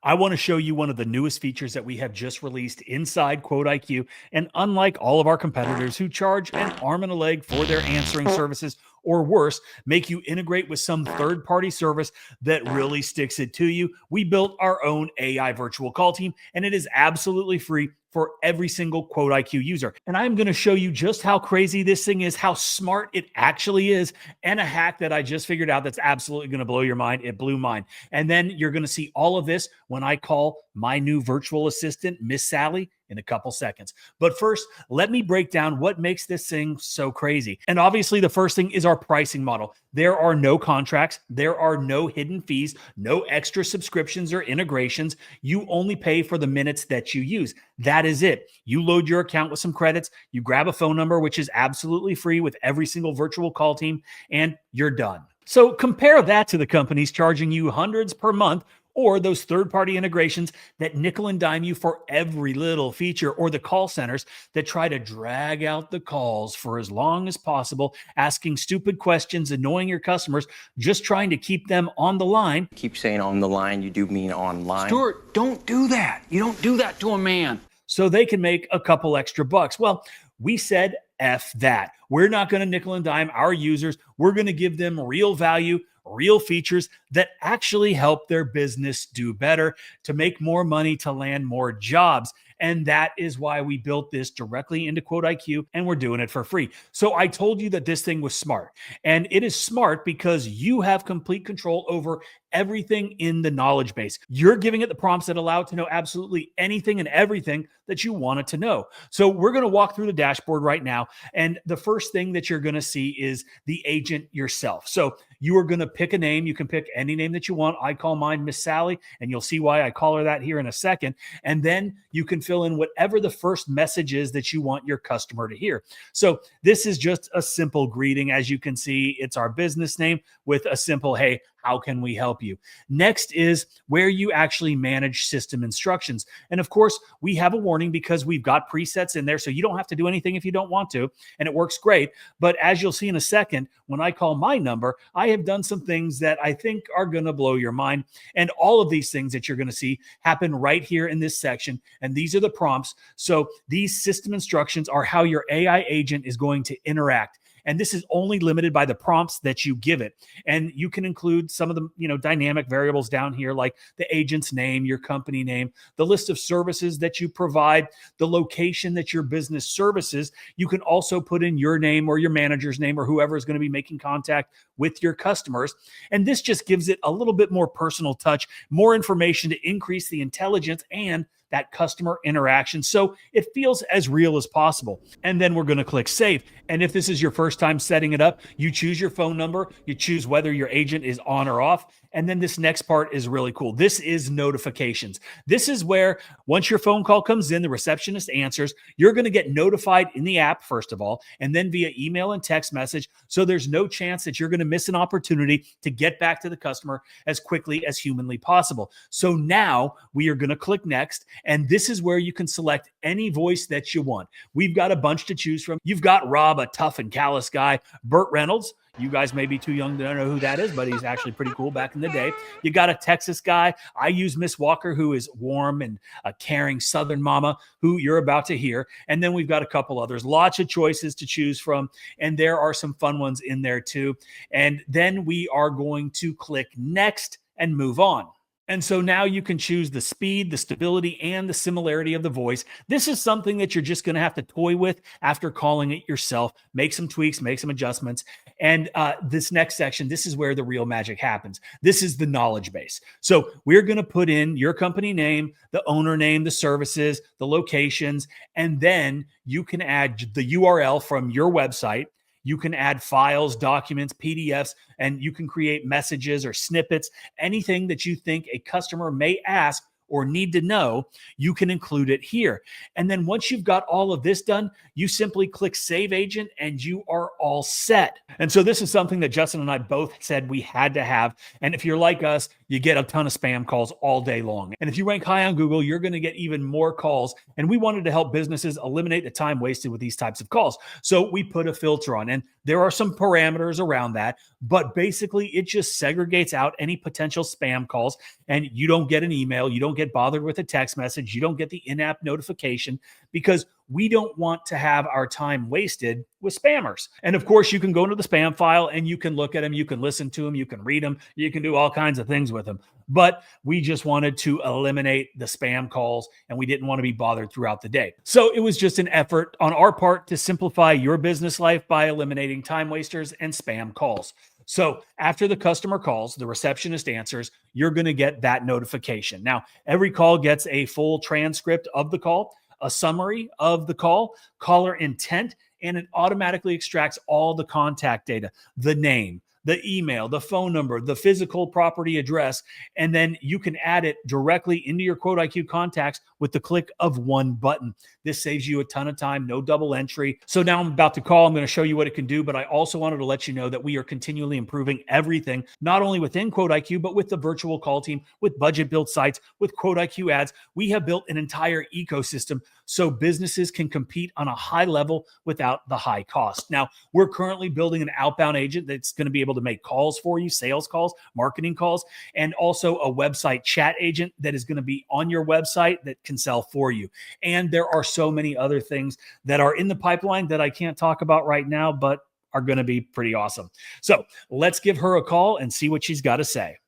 I want to show you one of the newest features that we have just released inside QuoteIQ. And unlike all of our competitors who charge an arm and a leg for their answering services, or worse, make you integrate with some third party service that really sticks it to you, we built our own AI virtual call team, and it is absolutely free for every single QuoteIQ user. And I'm going to show you just how crazy this thing is, how smart it actually is, and a hack that I just figured out that's absolutely going to blow your mind. It blew mine. And then you're going to see all of this when I call my new virtual assistant, Miss Sally, in a couple seconds. But first, let me break down what makes this thing so crazy. And obviously, the first thing is our pricing model. There are no contracts, there are no hidden fees, no extra subscriptions or integrations. You only pay for the minutes that you use. That is it. You load your account with some credits, you grab a phone number, which is absolutely free with every single virtual call team, and you're done. So compare that to the companies charging you hundreds per month, or those third-party integrations that nickel and dime you for every little feature, or the call centers that try to drag out the calls for as long as possible, asking stupid questions, annoying your customers, just trying to keep them on the line. Keep saying on the line, you do mean online. Stuart, don't do that. You don't do that to a man. So they can make a couple extra bucks. Well, we said F that. We're not going to nickel and dime our users. We're going to give them real value, real features that actually help their business do better, to make more money, to land more jobs. And that is why we built this directly into QuoteIQ, and we're doing it for free. So I told you that this thing was smart, and it is smart because you have complete control over everything in the knowledge base. You're giving it the prompts that allow it to know absolutely anything and everything that you want it to know. So we're going to walk through the dashboard right now. And the first thing that you're going to see is the agent yourself. So you are going to pick a name. You can pick any name that you want. I call mine Miss Sally, and you'll see why I call her that here in a second. And then you can fill in whatever the first message is that you want your customer to hear. So this is just a simple greeting. As you can see, it's our business name with a simple, hey, how can we help you? Next is where you actually manage system instructions. And of course, we have a warning because we've got presets in there, so you don't have to do anything if you don't want to, and it works great. But as you'll see in a second, when I call my number, I have done some things that I think are going to blow your mind. And all of these things that you're going to see happen right here in this section. And these are the prompts. So these system instructions are how your AI agent is going to interact. And this is only limited by the prompts that you give it. And you can include some of the, dynamic variables down here, like the agent's name, your company name, the list of services that you provide, the location that your business services. You can also put in your name or your manager's name or whoever is going to be making contact with your customers. And this just gives it a little bit more personal touch, more information to increase the intelligence and that customer interaction, so it feels as real as possible. And then we're going to click save. And if this is your first time setting it up, you choose your phone number, you choose whether your agent is on or off. And then this next part is really cool. This is notifications. This is where once your phone call comes in, the receptionist answers, you're going to get notified in the app, first of all, and then via email and text message. So there's no chance that you're going to miss an opportunity to get back to the customer as quickly as humanly possible. So now we are going to click next. And this is where you can select any voice that you want. We've got a bunch to choose from. You've got Rob, a tough and callous guy. Burt Reynolds. You guys may be too young to know who that is, but he's actually pretty cool back in the day. You got a Texas guy. I use Miss Walker, who is warm and a caring Southern mama, who you're about to hear. And then we've got a couple others. Lots of choices to choose from. And there are some fun ones in there too. And then we are going to click next and move on. And so now you can choose the speed, the stability, and the similarity of the voice. This is something that you're just going to have to toy with after calling it yourself. Make some tweaks, make some adjustments. And this next section, this is where the real magic happens. This is the knowledge base. So we're going to put in your company name, the owner name, the services, the locations, and then you can add the URL from your website. You can add files, documents, PDFs, and you can create messages or snippets, anything that you think a customer may ask or need to know, you can include it here. And then once you've got all of this done, you simply click Save Agent and you are all set. And so this is something that Justin and I both said we had to have. And if you're like us, you get a ton of spam calls all day long. And if you rank high on Google, you're going to get even more calls. And we wanted to help businesses eliminate the time wasted with these types of calls. So we put a filter on, and there are some parameters around that, but basically it just segregates out any potential spam calls, and you don't get an email, you don't get bothered with a text message, you don't get the in-app notification, because we don't want to have our time wasted with spammers. And of course, you can go into the spam file and you can look at them, you can listen to them, you can read them, you can do all kinds of things with them. But we just wanted to eliminate the spam calls, and we didn't want to be bothered throughout the day. So it was just an effort on our part to simplify your business life by eliminating time wasters and spam calls. So after the customer calls, the receptionist answers, you're going to get that notification. Now, every call gets a full transcript of the call, a summary of the call, caller intent, and it automatically extracts all the contact data, the name, the email, the phone number, the physical property address, and then you can add it directly into your QuoteIQ contacts with the click of one button. This saves you a ton of time, no double entry. So now I'm about to call. I'm going to show you what it can do, but I also wanted to let you know that we are continually improving everything, not only within QuoteIQ, but with the virtual call team, with budget built sites, with QuoteIQ ads. We have built an entire ecosystem so businesses can compete on a high level without the high cost. Now, we're currently building an outbound agent that's going to be able to make calls for you, sales calls, marketing calls, and also a website chat agent that is going to be on your website that can sell for you. And there are so many other things that are in the pipeline that I can't talk about right now, but are going to be pretty awesome. So let's give her a call and see what she's got to say.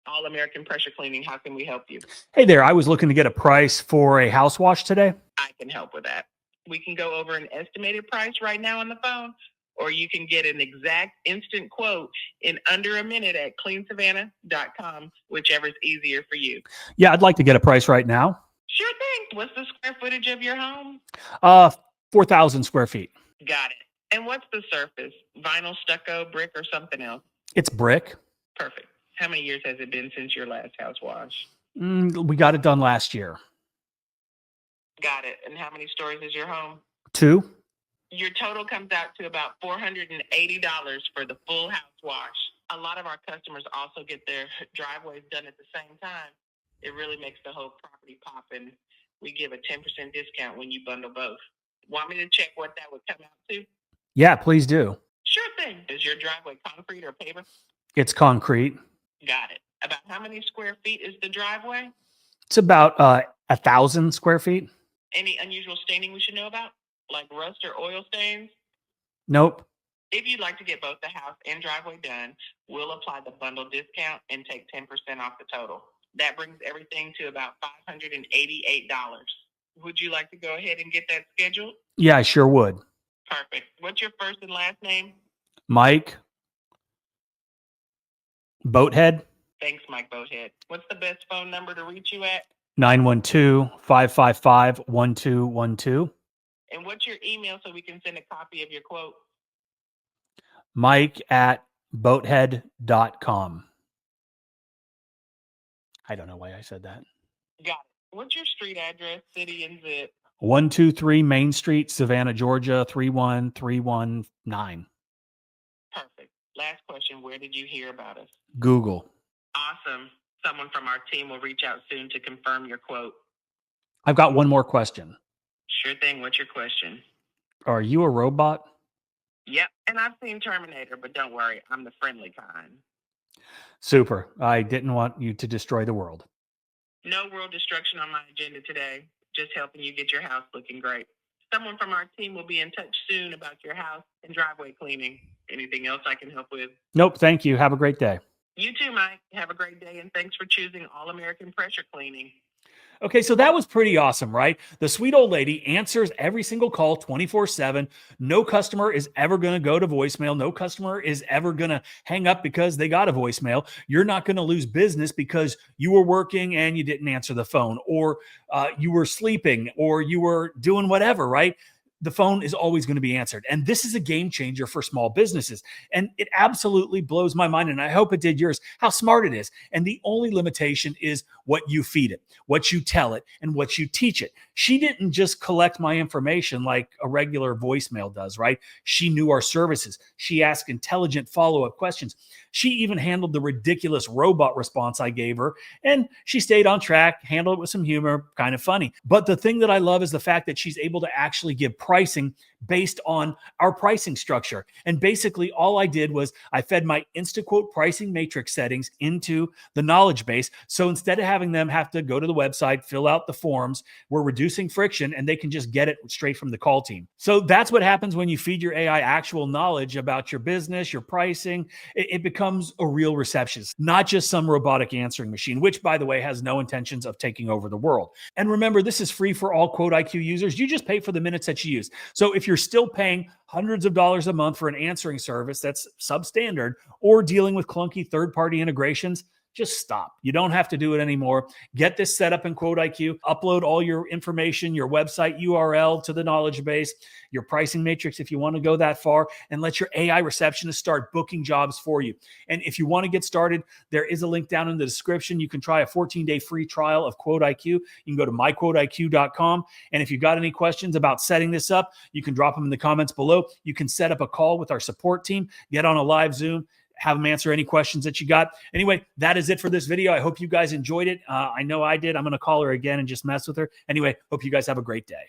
All American Pressure Cleaning. How can we help you? Hey there. I was looking to get a price for a house wash today. I can help with that. We can go over an estimated price right now on the phone, or you can get an exact instant quote in under a minute at cleansavannah.com, whichever's easier for you. Yeah, I'd like to get a price right now. Sure thing. What's the square footage of your home? 4,000 square feet. Got it. And what's the surface? Vinyl, stucco, brick, or something else? It's brick. Perfect. How many years has it been since your last house wash? We got it done last year. Got it. And how many stories is your home? 2. Your total comes out to about $480 for the full house wash. A lot of our customers also get their driveways done at the same time. It really makes the whole property pop, and we give a 10% discount when you bundle both. Want me to check what that would come out to? Yeah, please do. Sure thing. Is your driveway concrete or paver? It's concrete. Got it. About how many square feet is the driveway? It's about 1,000 square feet. Any unusual staining we should know about, like rust or oil stains? Nope. If you'd like to get both the house and driveway done, we'll apply the bundle discount and take 10% off the total. That brings everything to about $588. Would you like to go ahead and get that scheduled? Yeah, I sure would. Perfect. What's your first and last name? Mike Boathead. Thanks, Mike Boathead. What's the best phone number to reach you at? 912-555-1212. And what's your email so we can send a copy of your quote? Mike@boathead.com. I don't know why I said that. Got it. What's your street address, city, and zip? 123 Main Street, Savannah, Georgia, 31319. Perfect. Last question. Where did you hear about us? Google. Awesome. Someone from our team will reach out soon to confirm your quote. I've got one more question. Sure thing. What's your question? Are you a robot? Yep. And I've seen Terminator, but don't worry. I'm the friendly kind. Super. I didn't want you to destroy the world. No world destruction on my agenda today. Just helping you get your house looking great. Someone from our team will be in touch soon about your house and driveway cleaning. Anything else I can help with? Nope. Thank you. Have a great day. You too, Mike. Have a great day, and thanks for choosing All American Pressure Cleaning. Okay, so that was pretty awesome, right? The sweet old lady answers every single call 24/7. No customer is ever going to go to voicemail. No customer is ever going to hang up because they got a voicemail. You're not going to lose business because you were working and you didn't answer the phone, or you were sleeping, or you were doing whatever, right? The phone is always going to be answered. And this is a game changer for small businesses. And it absolutely blows my mind, and I hope it did yours, how smart it is. And the only limitation is what you feed it, what you tell it, and what you teach it. she didn't just collect my information like a regular voicemail does, right? She knew our services. She asked intelligent follow-up questions. She even handled the ridiculous robot response I gave her, and she stayed on track, handled it with some humor, kind of funny. But the thing that I love is the fact that she's able to actually give pricing based on our pricing structure. And basically all I did was I fed my InstaQuote pricing matrix settings into the knowledge base. So instead of having them have to go to the website, fill out the forms, we're reducing friction and they can just get it straight from the call team. So that's what happens when you feed your AI actual knowledge about your business, your pricing. It becomes a real receptionist, not just some robotic answering machine, which by the way has no intentions of taking over the world. And remember, this is free for all QuoteIQ users. You just pay for the minutes that you use. So if you're still paying hundreds of dollars a month for an answering service that's substandard or dealing with clunky third-party integrations, just stop. You don't have to do it anymore. Get this set up in QuoteIQ, upload all your information, your website URL to the knowledge base, your pricing matrix if you want to go that far, and let your AI receptionist start booking jobs for you. And if you want to get started, there is a link down in the description. You can try a 14-day free trial of QuoteIQ. You can go to myquoteiq.com. And if you've got any questions about setting this up, you can drop them in the comments below. You can set up a call with our support team, get on a live Zoom, have them answer any questions that you got. Anyway, that is it for this video. I hope you guys enjoyed it. I know I did. I'm going to call her again and just mess with her. Anyway, hope you guys have a great day.